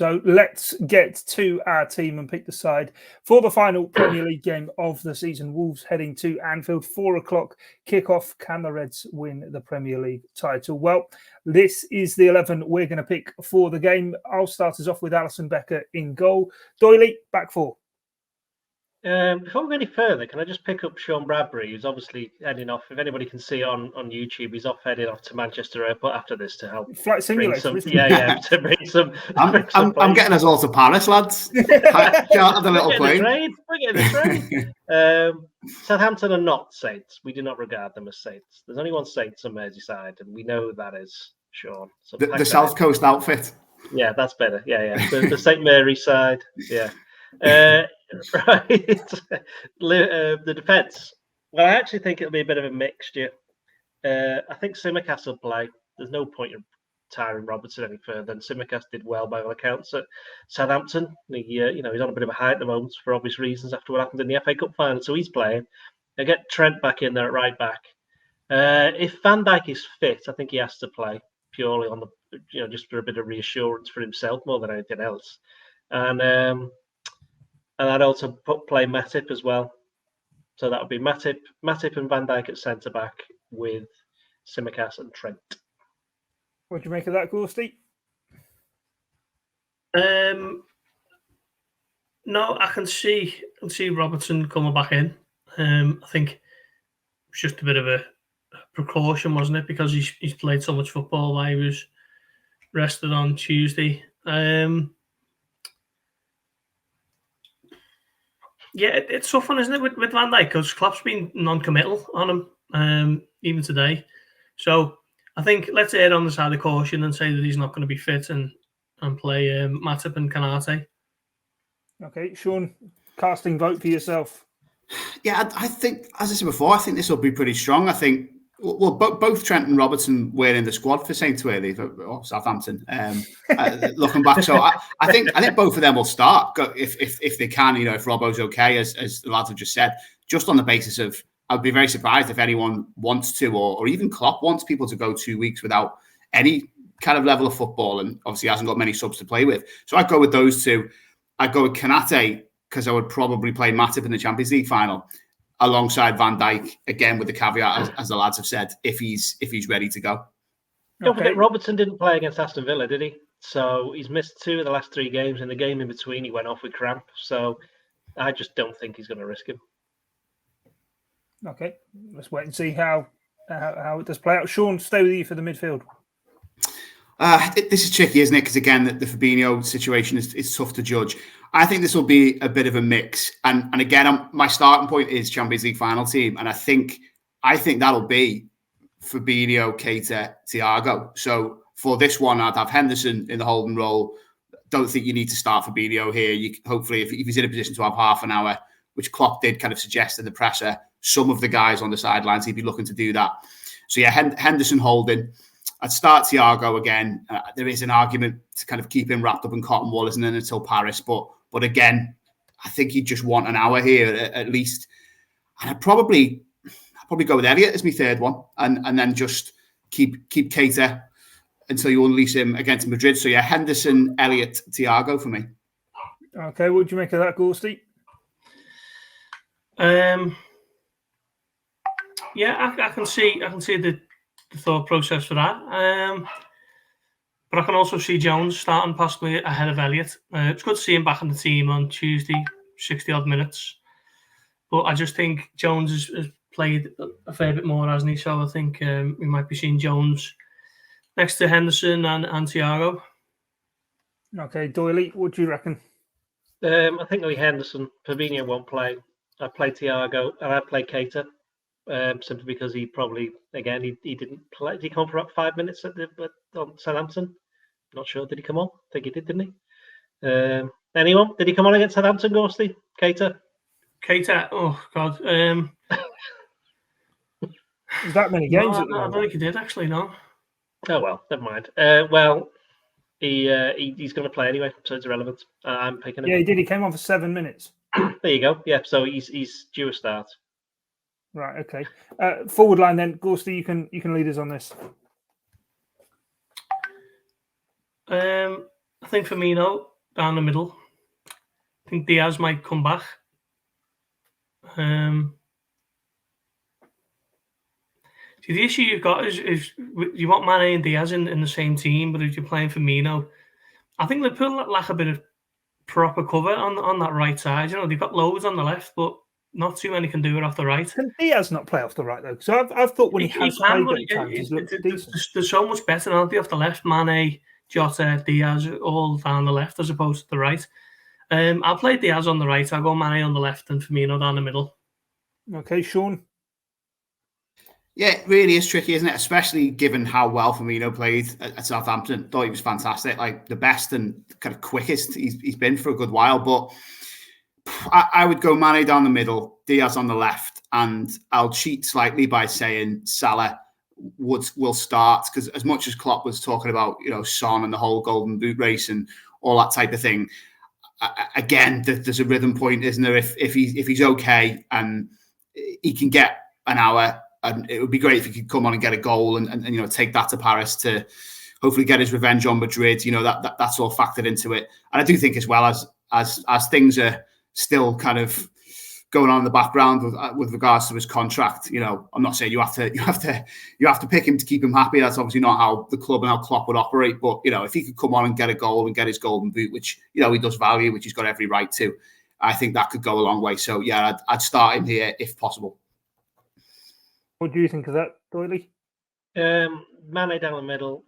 So let's get to our team and pick the side for the final Premier League game of the season. Wolves heading to Anfield, 4:00 kickoff. Can the Reds win the Premier League title? Well, this is the 11 we're going to pick for the game. I'll start us off with Alisson Becker in goal. Doyley, back four. Before we go any further, can I just pick up Sean Bradbury, who's obviously heading off? If anybody can see it on YouTube, he's heading off to Manchester Airport after this to help. Flight simulator. To bring some. I'm getting us all to Paris, lads. Charter the little plane. We're getting the train. Southampton are not saints. We do not regard them as saints. There's only one Saints on Merseyside, and we know who that is, Sean. So the South Coast outfit. Yeah, that's better. Yeah. The St Mary's side. Yeah. Right. The defence. Well, I actually think it'll be a bit of a mixture. I think Tsimikas will play. There's no point in tiring Robertson any further. And Tsimikas did well by all accounts at Southampton. He's on a bit of a high at the moment for obvious reasons after what happened in the FA Cup final. So he's playing. I get Trent back in there at right back. If Van Dijk is fit, I think he has to play purely on the, just for a bit of reassurance for himself more than anything else. And I'd also play Matip as well. So that would be Matip and Van Dijk at centre-back with Tsimikas and Trent. What do you make of that, Gorsty? No, I can see Robertson coming back in. I think it's just a bit of a precaution, wasn't it? Because he's played so much football while he was rested on Tuesday. Yeah, it's tough one, isn't it, with Van Dijk? Because Klopp's been non-committal on him, even today. So I think let's err on the side of caution and say that he's not going to be fit and play Matip and Kanate. Okay, Sean, casting vote for yourself. Yeah, I think, as I said before, I think this will be pretty strong. I think, well, both Trent and Robertson were in the squad for Southampton. Looking back, so I think both of them will start if they can. If Robbo's okay, as the lads have just said, just on the basis of, I'd be very surprised if anyone wants to, or even Klopp wants people to go 2 weeks without any kind of level of football, and obviously hasn't got many subs to play with. So I'd go with those two. I'd go with Kanate because I would probably play Matip in the Champions League final alongside Van Dijk, again with the caveat, as the lads have said, if he's ready to go. Don't forget, Robertson didn't play against Aston Villa, did he? So he's missed 2 of the last 3 games. In the game in between, he went off with cramp. So I just don't think he's going to risk him. Okay, let's wait and see how it does play out. Sean, stay with you for the midfield. This is tricky, isn't it? Because again, the Fabinho situation is tough to judge. I think this will be a bit of a mix, and again, my starting point is Champions League final team, and I think that'll be Fabinho, Keita, Thiago. So for this one, I'd have Henderson in the holding role. Don't think you need to start Fabinho here. Hopefully, if he's in a position to have half an hour, which Klopp did kind of suggest in the presser, some of the guys on the sidelines, he'd be looking to do that. So yeah, Henderson holding. I'd start Thiago again. There is an argument to kind of keep him wrapped up in cotton wool, isn't it, until Paris? But again, I think he'd just want an hour here at least. And I'd probably go with Elliott as my third one, and then just keep Keita until you unleash him against Madrid. So yeah, Henderson, Elliott, Thiago for me. Okay, what do you make of that, Gorsty? Yeah, I can see the thought process for that. But I can also see Jones starting possibly ahead of Elliott. It's good to see him back in the team on Tuesday, 60-odd minutes. But I just think Jones has played a fair bit more, hasn't he? So I think we might be seeing Jones next to Henderson and Thiago. Okay, Doyley, what do you reckon? I think it'll be Henderson. Fabinho won't play. I'd play Thiago and I'd play Keita. Simply because he probably, again, he didn't play. Did he come for about 5 minutes on Southampton? Not sure. Did he come on? I think he did, didn't he? Anyone? Did he come on against Southampton, Ghosty? Keita? Oh, God. Is that many games? No, I don't think he did, actually, no. Oh, well, never mind. He's going to play anyway, so it's irrelevant. I'm picking him. Yeah, he did. He came on for 7 minutes. There you go. Yeah, so he's due a start. Right, okay. Forward line then, Gorsty, you can lead us on this. I think Firmino down the middle. I think Diaz might come back. See, the issue you've got is you want Mane and Diaz in the same team, but if you're playing Firmino, I think Liverpool lack a bit of proper cover on that right side. You know, they've got loads on the left, but not too many can do it off the right. Can Diaz not play off the right though? Because I've thought when he has played at times, he's looked decent. There's so much better, aren't they, off the left? Mane, Jota, Diaz, all down the left as opposed to the right. I'll play Diaz on the right. I'll go Mane on the left and Firmino down the middle. Okay, Sean. Yeah, it really is tricky, isn't it? Especially given how well Firmino played at Southampton. Thought he was fantastic, like the best and kind of quickest he's been for a good while. But I would go Mane down the middle, Diaz on the left, and I'll cheat slightly by saying Salah will start, because as much as Klopp was talking about, you know, Son and the whole Golden Boot race and all that type of thing, again, there's a rhythm point, isn't there? If he's okay and he can get an hour. And it would be great if he could come on and get a goal and you know, take that to Paris to hopefully get his revenge on Madrid. You know, that's all factored into it. And I do think as well as things are still kind of going on in the background with regards to his contract, you know, I'm not saying you have to pick him to keep him happy. That's obviously not how the club and how Klopp would operate. But, you know, if he could come on and get a goal and get his Golden Boot, which, you know, he does value, which he's got every right to, I think that could go a long way. So yeah, I'd start him here if possible. What do you think of that, Doyley? Mane down the middle,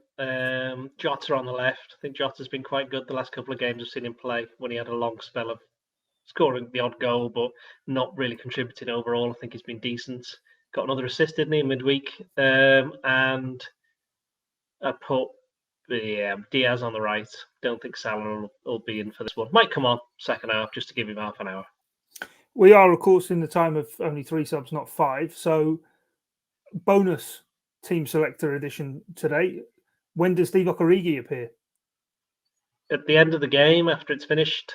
Jota on the left. I think Jota's been quite good the last couple of games I've seen him play, when he had a long spell of scoring the odd goal, but not really contributing overall. I think he's been decent. Got another assist, didn't he, midweek? And I put Diaz on the right. Don't think Salah will be in for this one. Might come on second half just to give him half an hour. We are, of course, in the time of only 3 subs, not 5. So bonus team selector edition today. When does Divock Origi appear? At the end of the game, after it's finished.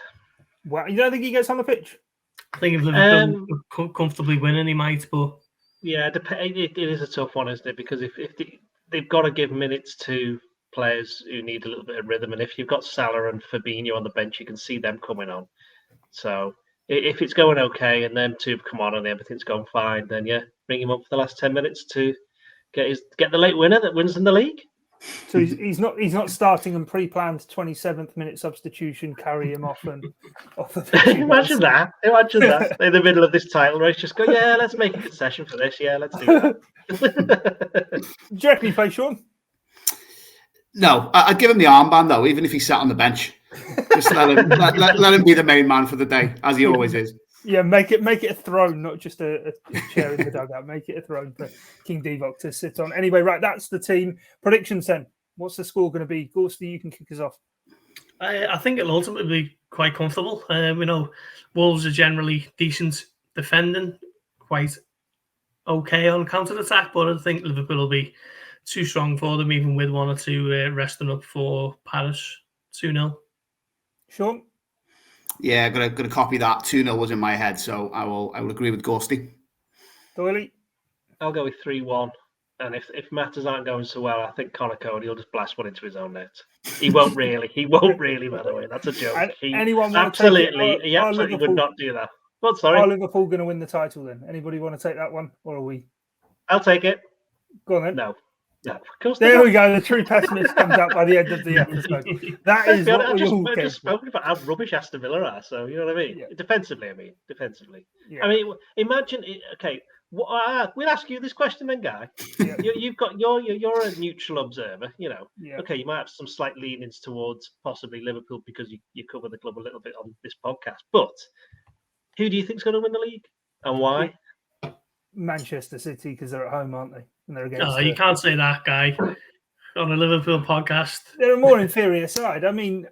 Well, you don't think he gets on the pitch? I think if Liverpool comfortably winning, he might, but yeah, it is a tough one, isn't it? Because if they've got to give minutes to players who need a little bit of rhythm, and if you've got Salah and Fabinho on the bench, you can see them coming on. So if it's going okay and them two come on and everything's going fine, then yeah, bring him up for the last 10 minutes to get the late winner that wins in the league. So he's not starting and pre-planned 27th minute substitution, carry him off and off the pitch. Imagine that in the middle of this title race, just go, yeah, let's make a concession for this. Yeah, let's do that. Do you reckon he plays, Sean? No, I'd give him the armband though, even if he sat on the bench. Just let him be the main man for the day, as he always is. Yeah, make it a throne, not just a chair in the dugout. Make it a throne for King Divock to sit on. Anyway, right, that's the team. Predictions then. What's the score going to be? Gorsty, you can kick us off. I think it'll ultimately be quite comfortable. We know Wolves are generally decent defending, quite okay on counter-attack, but I think Liverpool will be too strong for them, even with 1 or 2 resting up for Paris. 2-0. Sean? Yeah, gonna copy that. 2-0 was in my head, so I will agree with Ghosty. Doyley? I'll go with 3-1. And if matters aren't going so well, I think Connor Cody will just blast one into his own net. He won't really, by the way. That's a joke. He absolutely would not do that. But sorry. Are Liverpool going to win the title then? Anybody want to take that one, or are we? I'll take it. Go on then. No, of course. There we go. The true pessimist comes out by the end of the episode. That is what I've just spoken about how rubbish Aston Villa are. So you know what I mean. Yeah. Defensively. Yeah. I mean, imagine. Okay, we'll ask you this question then, Guy. Yeah. You're a neutral observer. You know. Yeah. Okay, you might have some slight leanings towards possibly Liverpool because you cover the club a little bit on this podcast. But who do you think's going to win the league and why? Manchester City, because they're at home, aren't they? And they're against. You can't say that, Guy, on a Liverpool podcast. They're a more inferior side. I mean,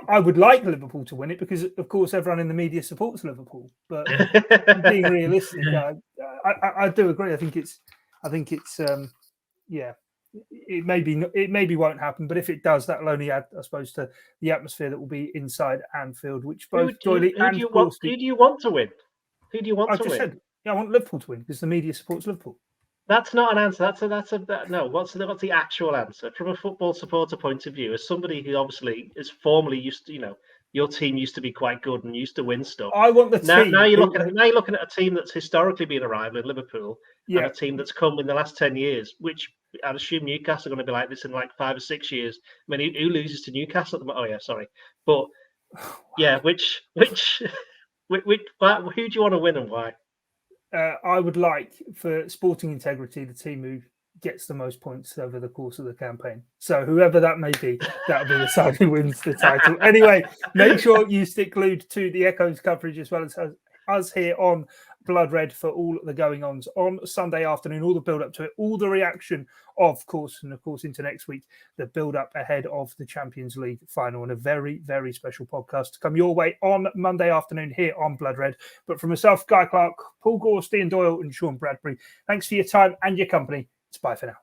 I would like Liverpool to win it because, of course, everyone in the media supports Liverpool. But being realistic, I do agree. I think it's it maybe won't happen, but if it does, that'll only add, I suppose, to the atmosphere that will be inside Anfield, which both Doyley and Who do you want to win? Who do you want to win? I want Liverpool to win because the media supports Liverpool. That's not an answer. No. What's the actual answer from a football supporter point of view? As somebody who obviously is formerly used to, your team used to be quite good and used to win stuff. I want the team. Now you're looking at a team that's historically been a rival in Liverpool, Yeah. and a team that's come in the last 10 years, which I'd assume Newcastle are going to be like this in like 5 or 6 years. I mean, who loses to Newcastle at the moment? Oh yeah, sorry, but yeah, who do you want to win and why? I would like, for sporting integrity, the team who gets the most points over the course of the campaign. So whoever that may be, that'll be the side who wins the title. Anyway, make sure you stick glued to the Echoes coverage as well as us here on Blood Red for all the going-ons on Sunday afternoon, all the build-up to it, all the reaction, of course, and of course into next week, the build-up ahead of the Champions League final, and a very, very special podcast to come your way on Monday afternoon here on Blood Red. But from myself, Guy Clark, Paul Gorst, Ian Doyle and Sean Bradbury, thanks for your time and your company. It's bye for now.